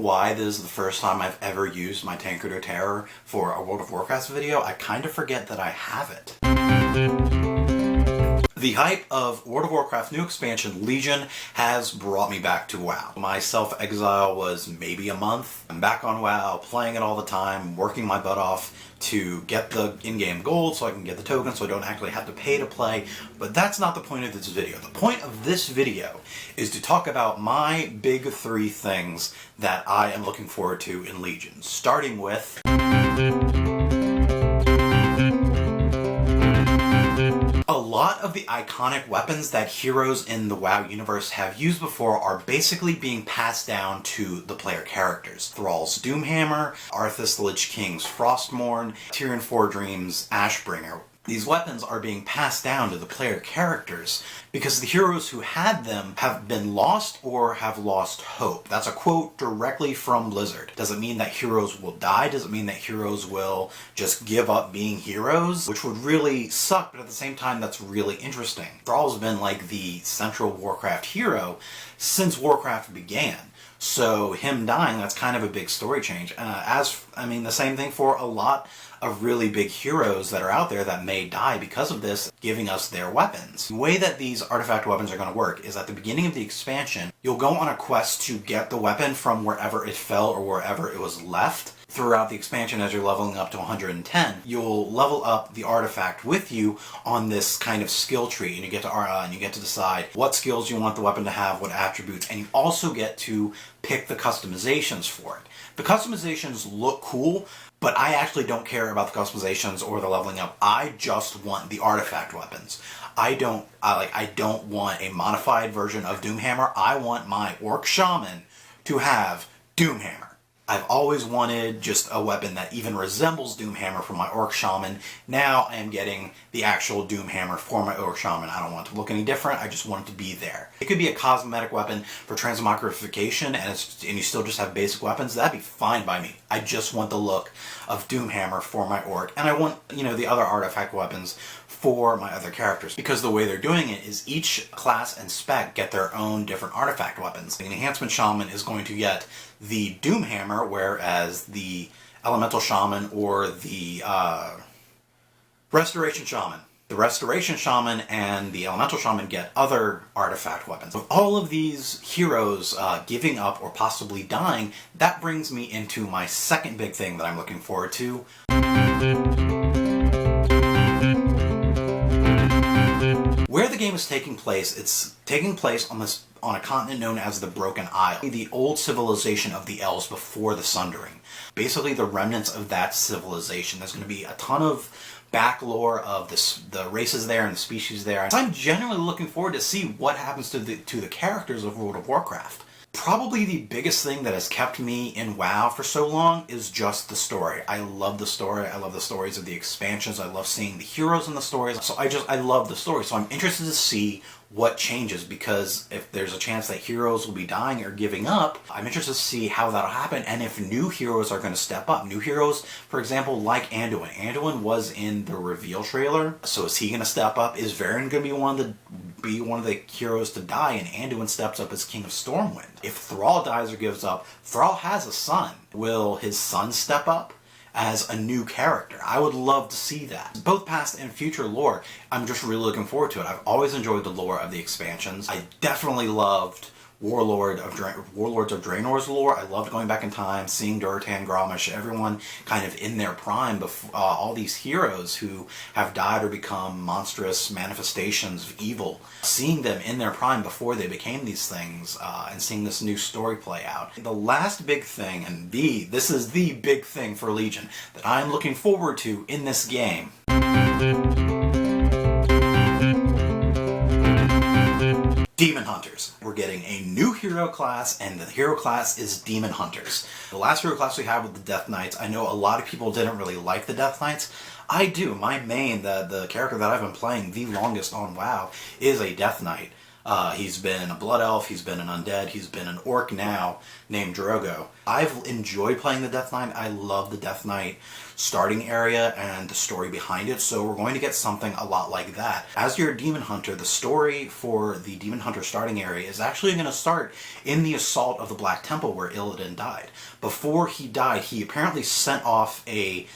why this is the first time I've ever used my Tankard of Terror for a World of Warcraft video. I kind of forget that I have it. The hype of World of Warcraft new expansion, Legion, has brought me back to WoW. My self-exile was maybe a month. I'm back on WoW, playing it all the time, working my butt off to get the in-game gold so I can get the tokens so I don't actually have to pay to play. But that's not the point of this video. The point of this video is to talk about my big 3 things that I am looking forward to in Legion, starting with a lot of the iconic weapons that heroes in the WoW universe have used before are basically being passed down to the player characters. Thrall's Doomhammer, Arthas the Lich King's Frostmourne, Tyrion Fourdream's Ashbringer. These weapons are being passed down to the player characters because the heroes who had them have been lost or have lost hope. That's a quote directly from Blizzard. Does it mean that heroes will die? Does it mean that heroes will just give up being heroes? Which would really suck, but at the same time that's really interesting. Thrall's been like the central Warcraft hero since Warcraft began. So him dying, that's kind of a big story change. The same thing for a lot of really big heroes that are out there that may die because of this, giving us their weapons. The way that these artifact weapons are going to work is at the beginning of the expansion, you'll go on a quest to get the weapon from wherever it fell or wherever it was left. Throughout the expansion, as you're leveling up to 110, you'll level up the artifact with you on this kind of skill tree, and you get to decide what skills you want the weapon to have, what attributes, and you also get to pick the customizations for it. The customizations look cool, but I actually don't care about the customizations or the leveling up. I just want the artifact weapons. I don't want a modified version of Doomhammer. I want my Orc Shaman to have Doomhammer. I've always wanted just a weapon that even resembles Doomhammer for my Orc Shaman. Now I am getting the actual Doomhammer for my Orc Shaman. I don't want it to look any different, I just want it to be there. It could be a cosmetic weapon for transmogrification and you still just have basic weapons. That'd be fine by me. I just want the look of Doomhammer for my Orc, and I want, the other artifact weapons for my other characters, because the way they're doing it is each class and spec get their own different artifact weapons. The Enhancement Shaman is going to get the Doomhammer, whereas the Elemental Shaman or the Restoration Shaman. The Restoration Shaman and the Elemental Shaman get other artifact weapons. With all of these heroes giving up or possibly dying, that brings me into my second big thing that I'm looking forward to. Where the game is taking place, it's taking place on a continent known as the Broken Isle, the old civilization of the Elves before the Sundering. Basically the remnants of that civilization. There's going to be a ton of back lore of the races there and the species there. So I'm generally looking forward to see what happens to the characters of World of Warcraft. Probably the biggest thing that has kept me in WoW for so long is just the story. I love the story. I love the stories of the expansions. I love seeing the heroes in the stories. So I love the story. So I'm interested to see what changes, because if there's a chance that heroes will be dying or giving up, I'm interested to see how that'll happen and if new heroes are going to step up. New heroes, for example, like Anduin. Anduin was in the reveal trailer, so is he going to step up? Is Varen going to be one of the heroes to die and Anduin steps up as King of Stormwind? If Thrall dies or gives up, Thrall has a son. Will his son step up as a new character? I would love to see that. Both past and future lore, I'm just really looking forward to it. I've always enjoyed the lore of the expansions. I definitely loved Warlords of Draenor's lore. I loved going back in time, seeing Durotan, Grommash, everyone kind of in their prime, all these heroes who have died or become monstrous manifestations of evil. Seeing them in their prime before they became these things, and seeing this new story play out. The last big thing, and this is the big thing for Legion, that I'm looking forward to in this game, Demon Hunters. We're getting a new hero class, and the hero class is Demon Hunters. The last hero class we had with the Death Knights, I know a lot of people didn't really like the Death Knights. I do. My main, the character that I've been playing the longest on WoW, is a Death Knight. He's been a blood elf, he's been an undead, he's been an orc now named Drogo. I've enjoyed playing the Death Knight. I love the Death Knight starting area and the story behind it, so we're going to get something a lot like that. As you're a demon hunter, the story for the demon hunter starting area is actually going to start in the assault of the Black Temple where Illidan died. Before he died, he apparently sent off the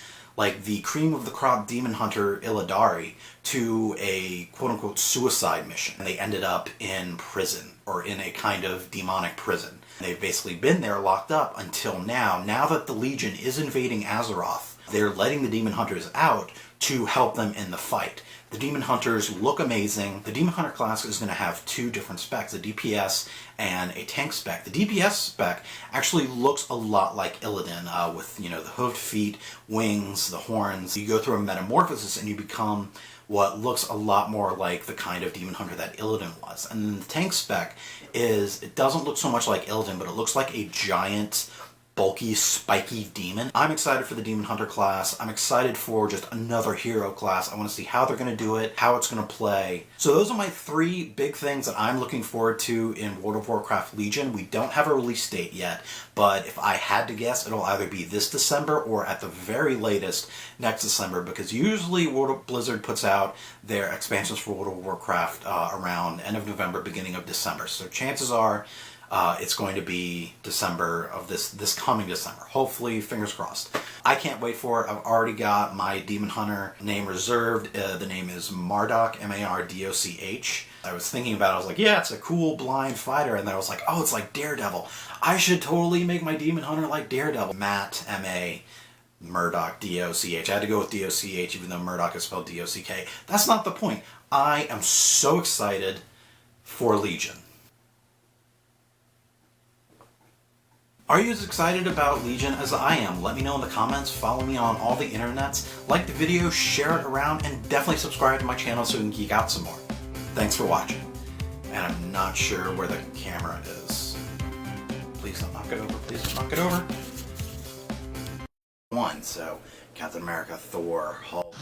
cream of the crop demon hunter Illidari to a quote-unquote suicide mission. And they ended up in prison, or in a kind of demonic prison. They've basically been there locked up until now. Now that the Legion is invading Azeroth, they're letting the demon hunters out to help them in the fight. The demon hunters look amazing. The demon hunter class is going to have two different specs, a DPS and a tank spec. The DPS spec actually looks a lot like Illidan, with, the hoofed feet, wings, the horns. You go through a metamorphosis and you become what looks a lot more like the kind of demon hunter that Illidan was. And then the tank spec it doesn't look so much like Illidan, but it looks like a giant, bulky, spiky demon. I'm excited for the demon hunter class. I'm excited for just another hero class. I want to see how they're going to do it, how it's going to play. So those are my three big things that I'm looking forward to in World of Warcraft Legion. We don't have a release date yet, but if I had to guess, it'll either be this December or at the very latest next December, because usually Blizzard puts out their expansions for World of Warcraft around end of November, beginning of December. So chances are it's going to be December of this coming December. Hopefully, fingers crossed. I can't wait for it. I've already got my demon hunter name reserved. The name is Mardoch, M-A-R-D-O-C-H. I was thinking about it. I was like, yeah, it's a cool blind fighter. And then I was like, oh, it's like Daredevil. I should totally make my demon hunter like Daredevil. Matt, M-A, Murdoch, D-O-C-H. I had to go with D-O-C-H even though Murdoch is spelled D-O-C-K. That's not the point. I am so excited for Legion. Are you as excited about Legion as I am? Let me know in the comments, follow me on all the internets, like the video, share it around, and definitely subscribe to my channel so we can geek out some more. Thanks for watching. And I'm not sure where the camera is. Please don't knock it over, please don't knock it over. So Captain America, Thor, Hulk.